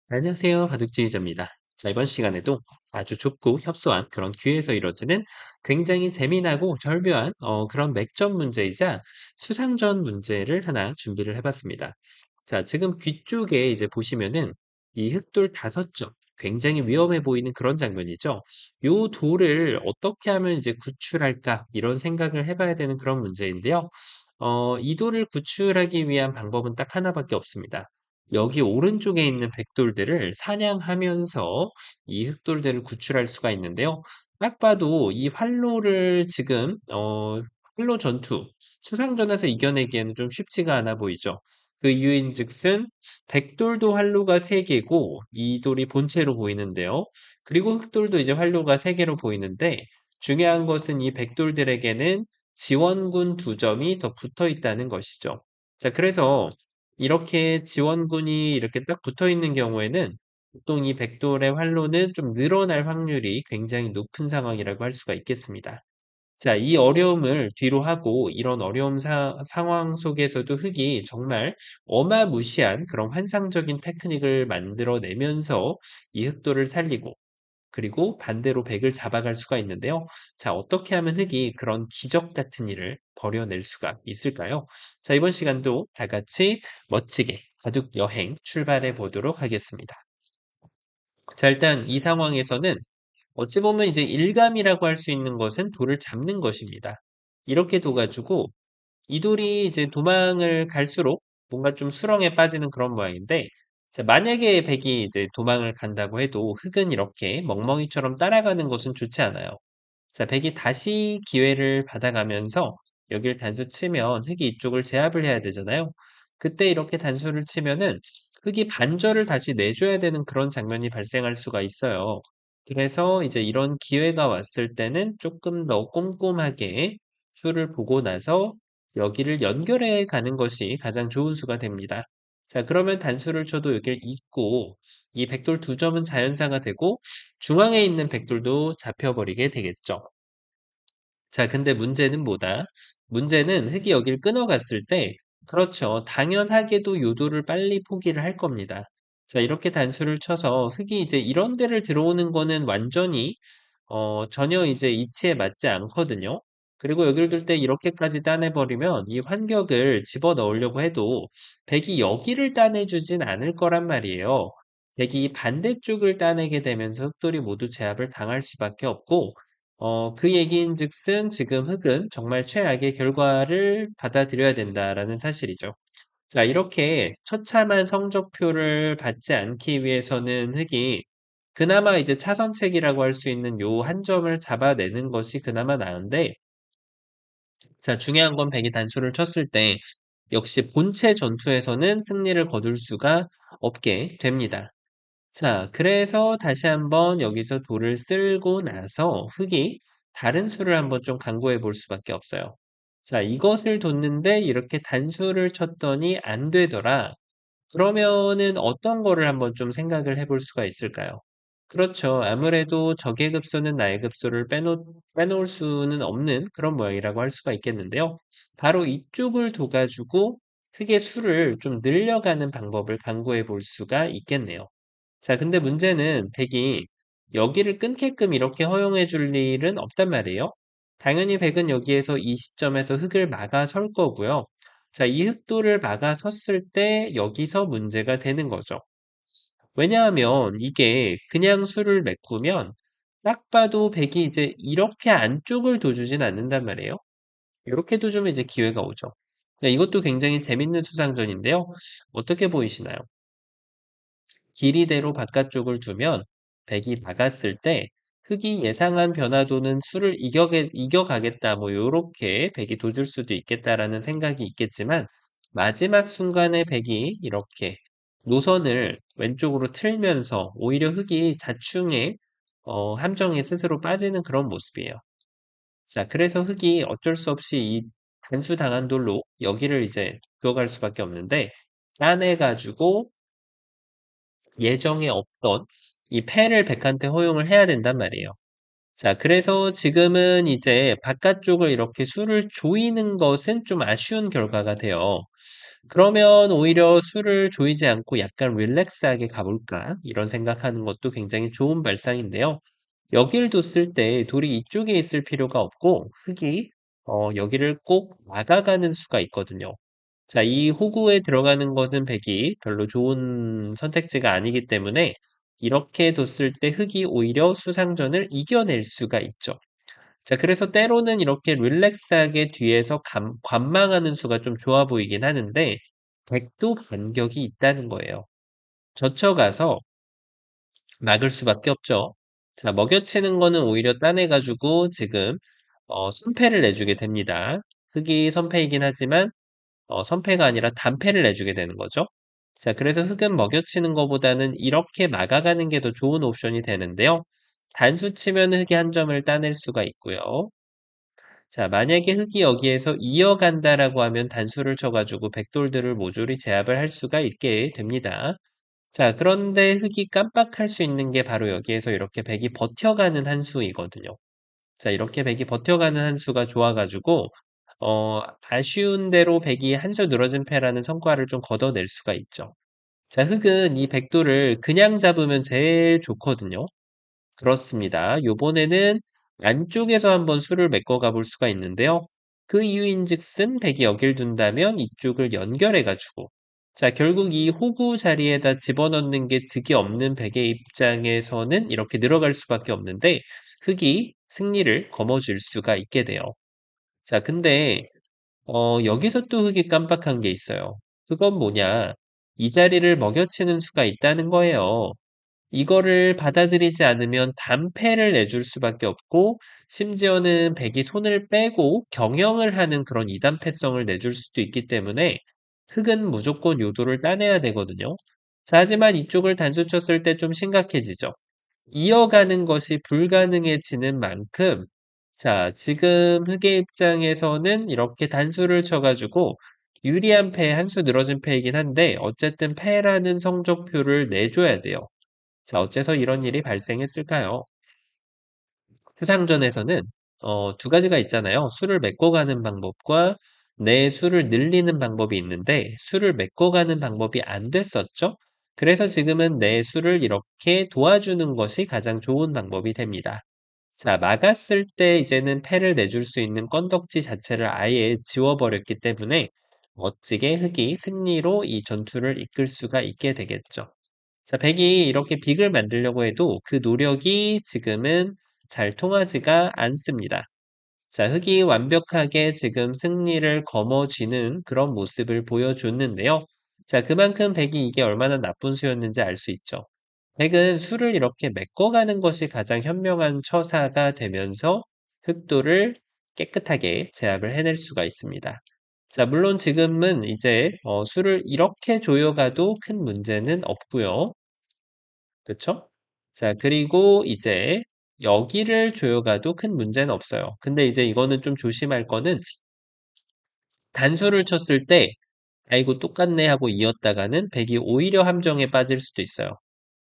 안녕하세요. 바둑지휘자입니다. 자, 이번 시간에도 아주 좁고 협소한 그런 귀에서 이루어지는 굉장히 재미나고 절묘한 그런 맥점 문제이자 수상전 문제를 하나 준비를 해봤습니다. 자, 지금 귀 쪽에 이제 보시면은 이 흑돌 5점, 굉장히 위험해 보이는 그런 장면이죠. 요 돌을 어떻게 하면 이제 구출할까 이런 생각을 해봐야 되는 그런 문제인데요. 이 돌을 구출하기 위한 방법은 딱 하나밖에 없습니다. 여기 오른쪽에 있는 백돌들을 사냥하면서 이 흑돌들을 구출할 수가 있는데요. 딱 봐도 이 활로를 지금 활로 전투, 수상전에서 이겨내기에는 좀 쉽지가 않아 보이죠. 그 이유인즉슨 백돌도 활로가 3개고 이 돌이 본체로 보이는데요. 그리고 흑돌도 이제 활로가 3개로 보이는데 중요한 것은 이 백돌들에게는 지원군 2점이 더 붙어 있다는 것이죠. 자, 그래서 이렇게 지원군이 이렇게 딱 붙어 있는 경우에는 보통 이 백돌의 활로는 좀 늘어날 확률이 굉장히 높은 상황이라고 할 수가 있겠습니다. 자, 이 어려움을 뒤로 하고 이런 어려움 상황 속에서도 흑이 정말 어마무시한 그런 환상적인 테크닉을 만들어내면서 이 흑돌을 살리고 그리고 반대로 백을 잡아갈 수가 있는데요. 자, 어떻게 하면 흑이 그런 기적 같은 일을 벌여낼 수가 있을까요? 자, 이번 시간도 다 같이 멋지게 바둑 여행 출발해 보도록 하겠습니다. 자, 일단 이 상황에서는 어찌 보면 이제 일감이라고 할 수 있는 것은 돌을 잡는 것입니다. 이렇게 둬가지고 이 돌이 이제 도망을 갈수록 뭔가 좀 수렁에 빠지는 그런 모양인데, 자, 만약에 백이 이제 도망을 간다고 해도 흑은 이렇게 멍멍이처럼 따라가는 것은 좋지 않아요. 자, 백이 다시 기회를 받아가면서 여길 단수 치면 흑이 이쪽을 제압을 해야 되잖아요. 그때 이렇게 단수를 치면은 흑이 반절을 다시 내줘야 되는 그런 장면이 발생할 수가 있어요. 그래서 이제 이런 기회가 왔을 때는 조금 더 꼼꼼하게 수를 보고 나서 여기를 연결해 가는 것이 가장 좋은 수가 됩니다. 자, 그러면 단수를 쳐도 여기를 잇고 이 백돌 2점은 자연사가 되고 중앙에 있는 백돌도 잡혀버리게 되겠죠. 자, 근데 문제는 뭐다? 문제는 흑이 여기를 끊어갔을 때, 그렇죠. 당연하게도 요도를 빨리 포기를 할 겁니다. 자, 이렇게 단수를 쳐서 흑이 이제 이런 데를 들어오는 거는 완전히, 전혀 이제 이치에 맞지 않거든요. 그리고 여기를 둘 때 이렇게까지 따내버리면 이 환격을 집어 넣으려고 해도 백이 여기를 따내주진 않을 거란 말이에요. 백이 반대쪽을 따내게 되면서 흑돌이 모두 제압을 당할 수밖에 없고, 그 얘기인즉슨 지금 흑은 정말 최악의 결과를 받아들여야 된다라는 사실이죠. 자, 이렇게 처참한 성적표를 받지 않기 위해서는 흑이 그나마 이제 차선책이라고 할 수 있는 요 한 점을 잡아내는 것이 그나마 나은데, 자, 중요한 건 백이 단수를 쳤을 때 역시 본체 전투에서는 승리를 거둘 수가 없게 됩니다. 자, 그래서 다시 한번 여기서 돌을 쓸고 나서 흑이 다른 수를 한번 좀 강구해 볼 수밖에 없어요. 자, 이것을 뒀는데 이렇게 단수를 쳤더니 안 되더라. 그러면은 어떤 거를 한번 좀 생각을 해볼 수가 있을까요? 그렇죠. 아무래도 적의 급소는 나의 급소를 빼놓을 수는 없는 그런 모양이라고 할 수가 있겠는데요. 바로 이쪽을 둬가지고 흑의 수를 좀 늘려가는 방법을 강구해 볼 수가 있겠네요. 자, 근데 문제는 백이 여기를 끊게끔 이렇게 허용해 줄 일은 없단 말이에요. 당연히 백은 여기에서 이 시점에서 흑을 막아설 거고요. 자, 이 흑도를 막아섰을 때 여기서 문제가 되는 거죠. 왜냐하면 이게 그냥 수를 메꾸면 딱 봐도 백이 이제 이렇게 안쪽을 둬주진 않는단 말이에요. 이렇게 둬주면 이제 기회가 오죠. 자, 이것도 굉장히 재밌는 수상전인데요. 어떻게 보이시나요? 길이대로 바깥쪽을 두면 백이 막았을 때 흑이 예상한 변화도는 수를 이겨가겠다. 뭐 요렇게 백이 도줄 수도 있겠다라는 생각이 있겠지만 마지막 순간에 백이 이렇게 노선을 왼쪽으로 틀면서 오히려 흑이 자충의 함정에 스스로 빠지는 그런 모습이에요. 자, 그래서 흑이 어쩔 수 없이 이 단수 당한 돌로 여기를 이제 들어갈 수밖에 없는데 따내가지고 예정에 없던 이 패를 백한테 허용을 해야 된단 말이에요. 자, 그래서 지금은 이제 바깥쪽을 이렇게 수를 조이는 것은 좀 아쉬운 결과가 돼요. 그러면 오히려 술을 조이지 않고 약간 릴렉스하게 가볼까? 이런 생각하는 것도 굉장히 좋은 발상인데요. 여기를 뒀을 때 돌이 이쪽에 있을 필요가 없고 흙이 여기를 꼭 막아가는 수가 있거든요. 자, 이 호구에 들어가는 것은 백이 별로 좋은 선택지가 아니기 때문에 이렇게 뒀을 때 흙이 오히려 수상전을 이겨낼 수가 있죠. 자, 그래서 때로는 이렇게 릴렉스하게 뒤에서 관망하는 수가 좀 좋아 보이긴 하는데, 백도 반격이 있다는 거예요. 젖혀가서 막을 수밖에 없죠. 자, 먹여치는 거는 오히려 따내가지고 지금, 선패를 내주게 됩니다. 흑이 선패이긴 하지만, 선패가 아니라 단패를 내주게 되는 거죠. 자, 그래서 흑은 먹여치는 것보다는 이렇게 막아가는 게 더 좋은 옵션이 되는데요. 단수 치면 흑이 한 점을 따낼 수가 있고요. 자, 만약에 흑이 여기에서 이어간다라고 하면 단수를 쳐가지고 백돌들을 모조리 제압을 할 수가 있게 됩니다. 자, 그런데 흑이 깜빡할 수 있는 게 바로 여기에서 이렇게 백이 버텨가는 한 수이거든요. 자, 이렇게 백이 버텨가는 한 수가 좋아가지고, 아쉬운 대로 백이 한 수 늘어진 패라는 성과를 좀 걷어낼 수가 있죠. 자, 흑은 이 백돌을 그냥 잡으면 제일 좋거든요. 그렇습니다. 요번에는 안쪽에서 한번 수를 메꿔 가볼 수가 있는데요. 그 이유인즉슨 백이 여길 둔다면 이쪽을 연결해 가지고 자, 결국 이 호구 자리에다 집어넣는 게 득이 없는 백의 입장에서는 이렇게 늘어갈 수밖에 없는데 흑이 승리를 거머쥘 수가 있게 돼요. 자, 근데 여기서 또 흑이 깜빡한 게 있어요. 그건 뭐냐? 이 자리를 먹여치는 수가 있다는 거예요. 이거를 받아들이지 않으면 단패를 내줄 수밖에 없고 심지어는 백이 손을 빼고 경영을 하는 그런 이단패성을 내줄 수도 있기 때문에 흑은 무조건 요도를 따내야 되거든요. 자, 하지만 이쪽을 단수 쳤을 때 좀 심각해지죠. 이어가는 것이 불가능해지는 만큼 자, 지금 흑의 입장에서는 이렇게 단수를 쳐가지고 유리한 패, 한 수 늘어진 패이긴 한데 어쨌든 패라는 성적표를 내줘야 돼요. 자, 어째서 이런 일이 발생했을까요? 세상전에서는 두 가지가 있잖아요. 수를 메꿔가는 방법과 내 수를 늘리는 방법이 있는데 수를 메꿔가는 방법이 안 됐었죠. 그래서 지금은 내 수를 이렇게 도와주는 것이 가장 좋은 방법이 됩니다. 자, 막았을 때 이제는 패를 내줄 수 있는 건덕지 자체를 아예 지워버렸기 때문에 멋지게 흑이 승리로 이 전투를 이끌 수가 있게 되겠죠. 자, 백이 이렇게 빅을 만들려고 해도 그 노력이 지금은 잘 통하지가 않습니다. 자, 흑이 완벽하게 지금 승리를 거머쥐는 그런 모습을 보여줬는데요. 자, 그만큼 백이 이게 얼마나 나쁜 수였는지 알 수 있죠. 백은 수를 이렇게 메꿔가는 것이 가장 현명한 처사가 되면서 흑도를 깨끗하게 제압을 해낼 수가 있습니다. 자, 물론 지금은 이제 수를 이렇게 조여가도 큰 문제는 없고요. 그쵸? 자, 그리고 이제 여기를 조여가도 큰 문제는 없어요. 근데 이제 이거는 좀 조심할 거는 단수를 쳤을 때 아이고 똑같네 하고 이었다가는 백이 오히려 함정에 빠질 수도 있어요.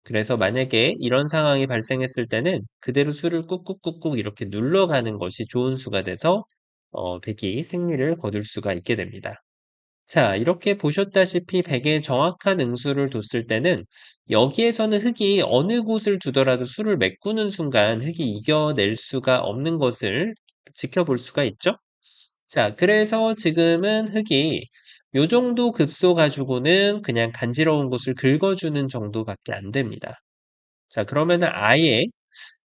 그래서 만약에 이런 상황이 발생했을 때는 그대로 수를 꾹꾹꾹꾹 이렇게 눌러가는 것이 좋은 수가 돼서 백이 승리를 거둘 수가 있게 됩니다. 자, 이렇게 보셨다시피 백의 정확한 응수를 뒀을 때는 여기에서는 흑이 어느 곳을 두더라도 수를 메꾸는 순간 흑이 이겨낼 수가 없는 것을 지켜볼 수가 있죠. 자, 그래서 지금은 흑이 요 정도 급소 가지고는 그냥 간지러운 곳을 긁어주는 정도밖에 안 됩니다. 자, 그러면은 아예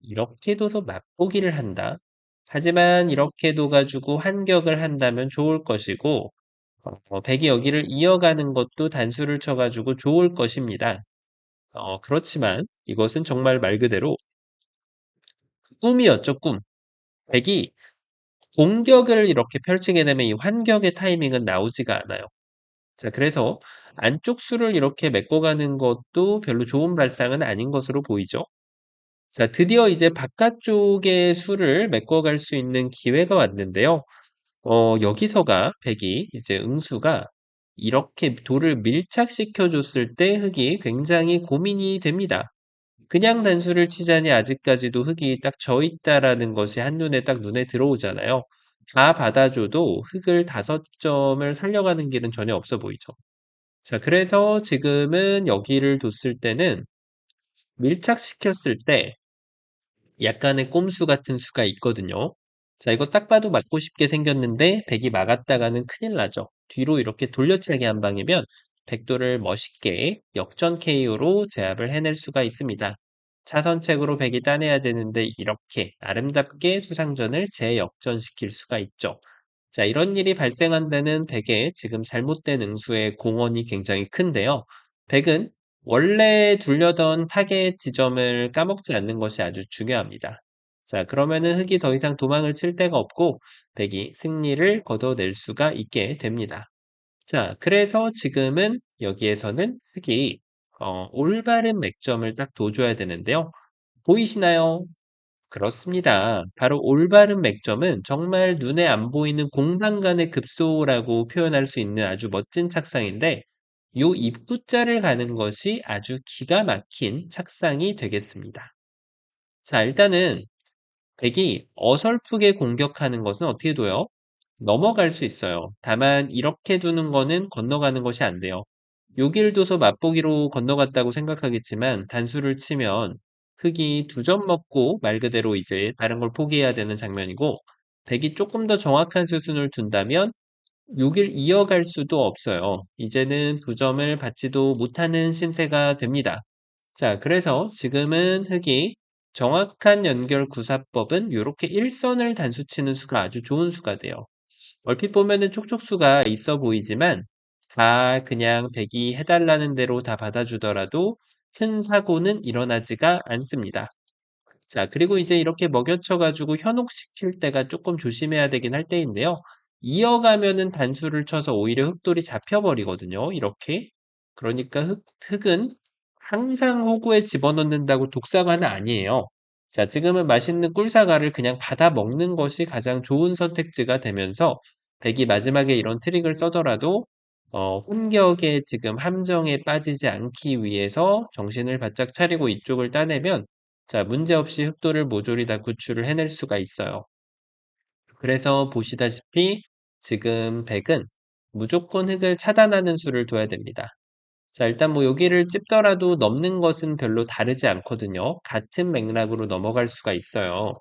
이렇게 둬서 맛보기를 한다. 하지만 이렇게 둬가지고 환격을 한다면 좋을 것이고, 백이 여기를 이어가는 것도 단수를 쳐가지고 좋을 것입니다. 그렇지만 이것은 정말 말 그대로 꿈이었죠, 꿈. 백이 공격을 이렇게 펼치게 되면 이 환격의 타이밍은 나오지가 않아요. 자, 그래서 안쪽 수를 이렇게 메꿔가는 것도 별로 좋은 발상은 아닌 것으로 보이죠. 자, 드디어 이제 바깥쪽의 수를 메꿔갈 수 있는 기회가 왔는데요. 여기서가 백이 이제 응수가 이렇게 돌을 밀착시켜 줬을 때 흙이 굉장히 고민이 됩니다. 그냥 단수를 치자니 아직까지도 흙이 딱 져 있다라는 것이 한눈에 딱 눈에 들어오잖아요. 다 받아줘도 흙을 5점을 살려가는 길은 전혀 없어 보이죠. 자, 그래서 지금은 여기를 뒀을 때는 밀착시켰을 때 약간의 꼼수 같은 수가 있거든요. 자, 이거 딱 봐도 맞고 싶게 생겼는데 백이 막았다가는 큰일 나죠. 뒤로 이렇게 돌려차기 한 방이면 백도를 멋있게 역전 KO로 제압을 해낼 수가 있습니다. 차선책으로 백이 따내야 되는데 이렇게 아름답게 수상전을 재역전시킬 수가 있죠. 자, 이런 일이 발생한 데는 백의 지금 잘못된 응수의 공헌이 굉장히 큰데요. 백은 원래 둘려던 타겟 지점을 까먹지 않는 것이 아주 중요합니다. 자, 그러면은 흑이 더 이상 도망을 칠 데가 없고 백이 승리를 거둬낼 수가 있게 됩니다. 자, 그래서 지금은 여기에서는 흑이 올바른 맥점을 딱 둬줘야 되는데요. 보이시나요? 그렇습니다. 바로 올바른 맥점은 정말 눈에 안 보이는 공간 간의 급소라고 표현할 수 있는 아주 멋진 착상인데, 요 입구자를 가는 것이 아주 기가 막힌 착상이 되겠습니다. 자, 일단은 백이 어설프게 공격하는 것은 어떻게 둬요? 넘어갈 수 있어요. 다만 이렇게 두는 거는 건너가는 것이 안 돼요. 요길 둬서 맛보기로 건너갔다고 생각하겠지만 단수를 치면 흑이 2점 먹고 말 그대로 이제 다른 걸 포기해야 되는 장면이고 백이 조금 더 정확한 수순을 둔다면 요길 이어갈 수도 없어요. 이제는 2점을 받지도 못하는 신세가 됩니다. 자, 그래서 지금은 흑이 정확한 연결 구사법은 이렇게 일선을 단수치는 수가 아주 좋은 수가 돼요. 얼핏 보면은 촉촉수가 있어 보이지만 다 그냥 백이 해달라는 대로 다 받아주더라도 큰 사고는 일어나지가 않습니다. 자, 그리고 이제 이렇게 먹여쳐가지고 현혹시킬 때가 조금 조심해야 되긴 할 때인데요. 이어가면은 단수를 쳐서 오히려 흑돌이 잡혀버리거든요. 이렇게. 그러니까 흑은 항상 호구에 집어넣는다고 독사과는 아니에요. 자, 지금은 맛있는 꿀사과를 그냥 받아 먹는 것이 가장 좋은 선택지가 되면서 백이 마지막에 이런 트릭을 써더라도 혼격에 지금 함정에 빠지지 않기 위해서 정신을 바짝 차리고 이쪽을 따내면 자, 문제없이 흑도를 모조리 다 구출을 해낼 수가 있어요. 그래서 보시다시피 지금 백은 무조건 흑을 차단하는 수를 둬야 됩니다. 자, 일단 뭐 여기를 찝더라도 넘는 것은 별로 다르지 않거든요. 같은 맥락으로 넘어갈 수가 있어요.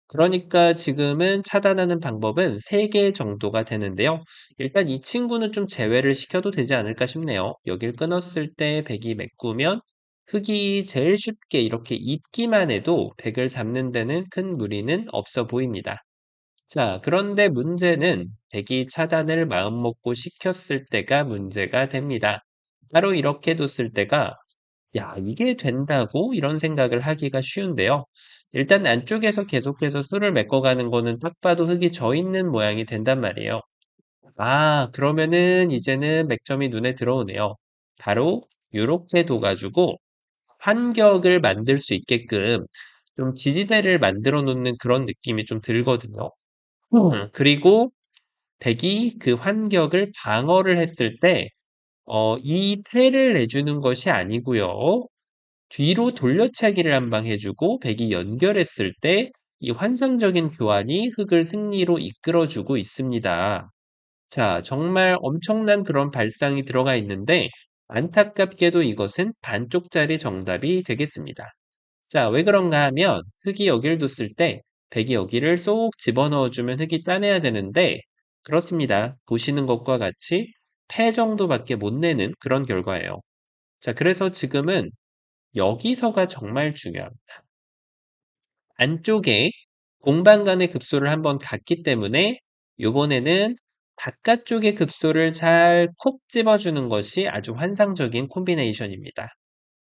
그러니까 지금은 차단하는 방법은 3개 정도가 되는데요. 일단 이 친구는 좀 제외를 시켜도 되지 않을까 싶네요. 여길 끊었을 때 백이 메꾸면 흑이 제일 쉽게 이렇게 잇기만 해도 백을 잡는 데는 큰 무리는 없어 보입니다. 자, 그런데 문제는 백이 차단을 마음먹고 시켰을 때가 문제가 됩니다. 바로 이렇게 뒀을 때가 야, 이게 된다고? 이런 생각을 하기가 쉬운데요. 일단 안쪽에서 계속해서 술을 메꿔가는 거는 딱 봐도 흙이 져 있는 모양이 된단 말이에요. 아, 그러면은 이제는 맥점이 눈에 들어오네요. 바로 요렇게 둬가지고 환격을 만들 수 있게끔 좀 지지대를 만들어 놓는 그런 느낌이 좀 들거든요. 그리고 백이 그 환격을 방어를 했을 때, 이 패를 내주는 것이 아니고요. 뒤로 돌려차기를 한 방 해주고 백이 연결했을 때 이 환상적인 교환이 흑을 승리로 이끌어주고 있습니다. 자, 정말 엄청난 그런 발상이 들어가 있는데 안타깝게도 이것은 반쪽짜리 정답이 되겠습니다. 자, 왜 그런가 하면 흑이 여기를 뒀을 때 백이 여기를 쏙 집어넣어주면 흑이 따내야 되는데 그렇습니다. 보시는 것과 같이 패 정도밖에 못 내는 그런 결과예요. 자, 그래서 지금은 여기서가 정말 중요합니다. 안쪽에 공방 간의 급소를 한번 갔기 때문에 이번에는 바깥쪽의 급소를 잘 콕 집어주는 것이 아주 환상적인 콤비네이션입니다.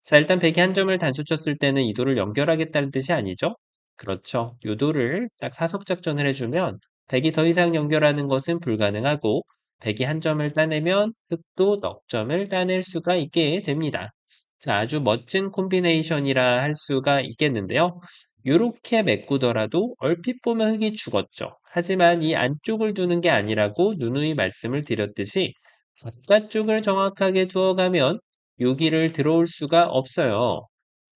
자, 일단 백이 한 점을 단수 쳤을 때는 이 도를 연결하겠다는 뜻이 아니죠? 그렇죠. 요 도를 딱 사석 작전을 해주면 백이 더 이상 연결하는 것은 불가능하고 백이 한 점을 따내면 흑도 넉 점을 따낼 수가 있게 됩니다. 자, 아주 멋진 콤비네이션이라 할 수가 있겠는데요. 요렇게 메꾸더라도 얼핏 보면 흑이 죽었죠. 하지만 이 안쪽을 두는 게 아니라고 누누이 말씀을 드렸듯이 바깥쪽을 정확하게 두어가면 여기를 들어올 수가 없어요.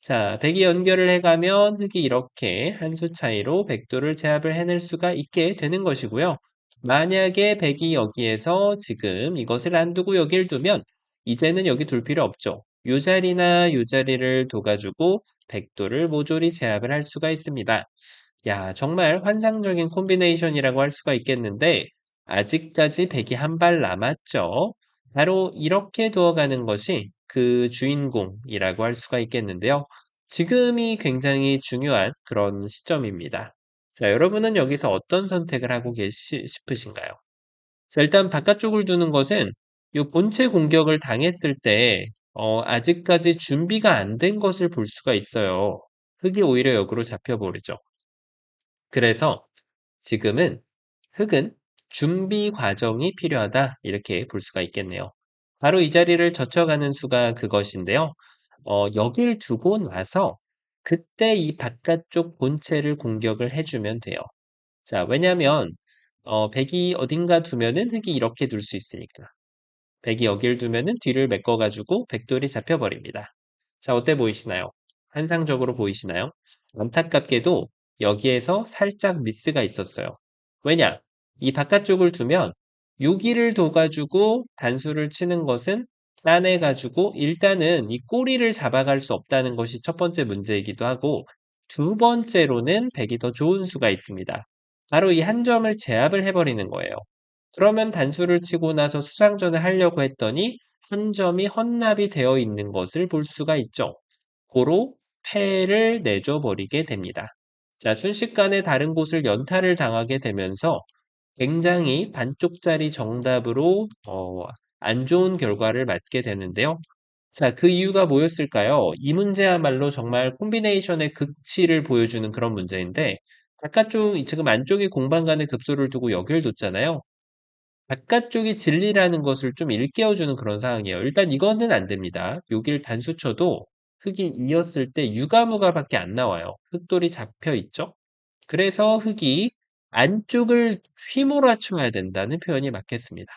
자, 백이 연결을 해가면 흑이 이렇게 한 수 차이로 백도를 제압을 해낼 수가 있게 되는 것이고요. 만약에 100이 여기에서 지금 이것을 안 두고 여길 두면 이제는 여기 둘 필요 없죠. 요 자리나 요 자리를 둬가지고 100도를 모조리 제압을 할 수가 있습니다. 야, 정말 환상적인 콤비네이션이라고 할 수가 있겠는데 아직까지 100이 한 발 남았죠. 바로 이렇게 두어가는 것이 그 주인공이라고 할 수가 있겠는데요. 지금이 굉장히 중요한 그런 시점입니다. 자, 여러분은 여기서 어떤 선택을 하고 싶으신가요? 자, 일단 바깥쪽을 두는 것은 이 본체 공격을 당했을 때 아직까지 준비가 안 된 것을 볼 수가 있어요. 흙이 오히려 역으로 잡혀버리죠. 그래서 지금은 흙은 준비 과정이 필요하다 이렇게 볼 수가 있겠네요. 바로 이 자리를 젖혀가는 수가 그것인데요. 여길 두고 나서 그때 이 바깥쪽 본체를 공격을 해주면 돼요. 자, 왜냐면 백이 어딘가 두면은 흙이 이렇게 둘 수 있으니까. 백이 여길 두면은 뒤를 메꿔가지고 백돌이 잡혀버립니다. 자, 어때 보이시나요? 환상적으로 보이시나요? 안타깝게도 여기에서 살짝 미스가 있었어요. 왜냐? 이 바깥쪽을 두면 여기를 둬가지고 단수를 치는 것은 따내가지고 일단은 이 꼬리를 잡아갈 수 없다는 것이 첫 번째 문제이기도 하고 두 번째로는 백이 더 좋은 수가 있습니다. 바로 이 한 점을 제압을 해버리는 거예요. 그러면 단수를 치고 나서 수상전을 하려고 했더니 한 점이 헌납이 되어 있는 것을 볼 수가 있죠. 고로 패를 내줘 버리게 됩니다. 자, 순식간에 다른 곳을 연타를 당하게 되면서 굉장히 반쪽짜리 정답으로 안 좋은 결과를 맞게 되는데요. 자, 그 이유가 뭐였을까요? 이 문제야말로 정말 콤비네이션의 극치를 보여주는 그런 문제인데 바깥쪽, 지금 안쪽에 공간 간의 급소를 두고 여길 뒀잖아요. 바깥쪽이 진리라는 것을 좀 일깨워주는 그런 상황이에요. 일단 이거는 안 됩니다. 여길 단수 쳐도 흙이 이었을 때 유가무가밖에 안 나와요. 흙돌이 잡혀 있죠? 그래서 흙이 안쪽을 휘몰아쳐야 된다는 표현이 맞겠습니다.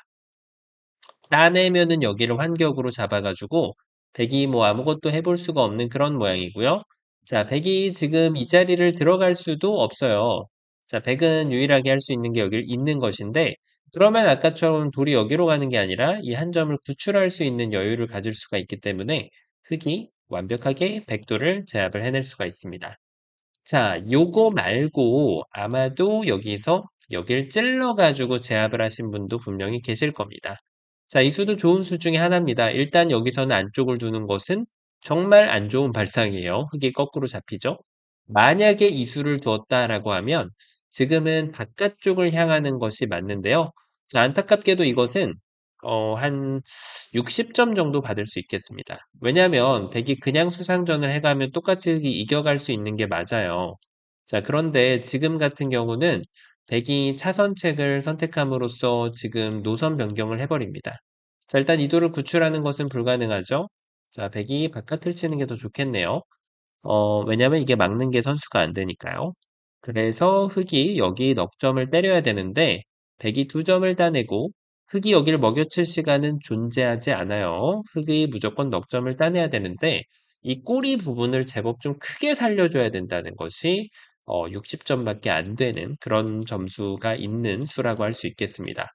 따내면은 여기를 환격으로 잡아가지고 백이 뭐 아무것도 해볼 수가 없는 그런 모양이고요. 자, 백이 지금 이 자리를 들어갈 수도 없어요. 자, 백은 유일하게 할 수 있는 게 여기 있는 것인데 그러면 아까처럼 돌이 여기로 가는 게 아니라 이 한 점을 구출할 수 있는 여유를 가질 수가 있기 때문에 흙이 완벽하게 백도를 제압을 해낼 수가 있습니다. 자, 요거 말고 아마도 여기서 여길 찔러가지고 제압을 하신 분도 분명히 계실 겁니다. 자, 이 수도 좋은 수 중에 하나입니다. 일단 여기서는 안쪽을 두는 것은 정말 안 좋은 발상이에요. 흙이 거꾸로 잡히죠? 만약에 이 수를 두었다라고 하면 지금은 바깥쪽을 향하는 것이 맞는데요. 자, 안타깝게도 이것은 한 60점 정도 받을 수 있겠습니다. 왜냐하면 백이 그냥 수상전을 해가면 똑같이 흙이 이겨갈 수 있는 게 맞아요. 자, 그런데 지금 같은 경우는 백이 차선책을 선택함으로써 지금 노선 변경을 해버립니다. 자, 일단 이도를 구출하는 것은 불가능하죠. 자, 백이 바깥을 치는 게 더 좋겠네요. 왜냐면 이게 막는 게 선수가 안 되니까요. 그래서 흙이 여기 넉 점을 때려야 되는데 백이 두 점을 따내고 흙이 여기를 먹여칠 시간은 존재하지 않아요. 흙이 무조건 넉 점을 따내야 되는데 이 꼬리 부분을 제법 좀 크게 살려줘야 된다는 것이 60점밖에 안 되는 그런 점수가 있는 수라고 할 수 있겠습니다.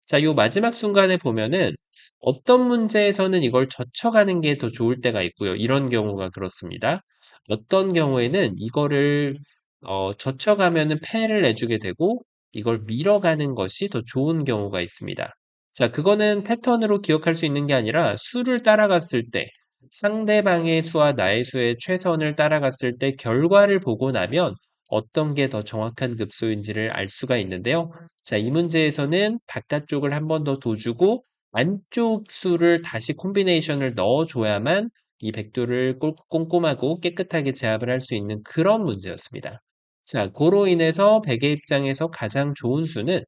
자, 요 마지막 순간에 보면은 어떤 문제에서는 이걸 젖혀가는 게 더 좋을 때가 있고요. 이런 경우가 그렇습니다. 어떤 경우에는 이거를 젖혀가면은 패를 내주게 되고 이걸 밀어가는 것이 더 좋은 경우가 있습니다. 자, 그거는 패턴으로 기억할 수 있는 게 아니라 수를 따라갔을 때 상대방의 수와 나의 수의 최선을 따라갔을 때 결과를 보고 나면 어떤 게 더 정확한 급수인지를 알 수가 있는데요. 자, 이 문제에서는 바깥쪽을 한 번 더 둬주고 안쪽 수를 다시 콤비네이션을 넣어줘야만 이 백도를 꼼꼼하고 깨끗하게 제압을 할 수 있는 그런 문제였습니다. 자, 고로 인해서 백의 입장에서 가장 좋은 수는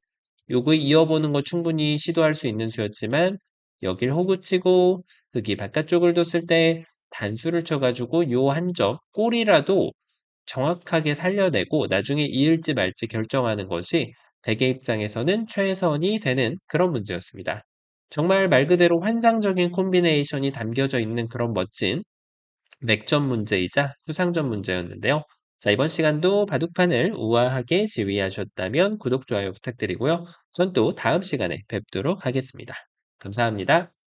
요거 이어보는 거 충분히 시도할 수 있는 수였지만 여길 호구치고 흙이 바깥쪽을 뒀을 때 단수를 쳐가지고 요 한 점 골이라도 정확하게 살려내고 나중에 이을지 말지 결정하는 것이 백의 입장에서는 최선이 되는 그런 문제였습니다. 정말 말 그대로 환상적인 콤비네이션이 담겨져 있는 그런 멋진 맥점 문제이자 수상점 문제였는데요. 자, 이번 시간도 바둑판을 우아하게 지휘하셨다면 구독, 좋아요 부탁드리고요. 전 또 다음 시간에 뵙도록 하겠습니다. 감사합니다.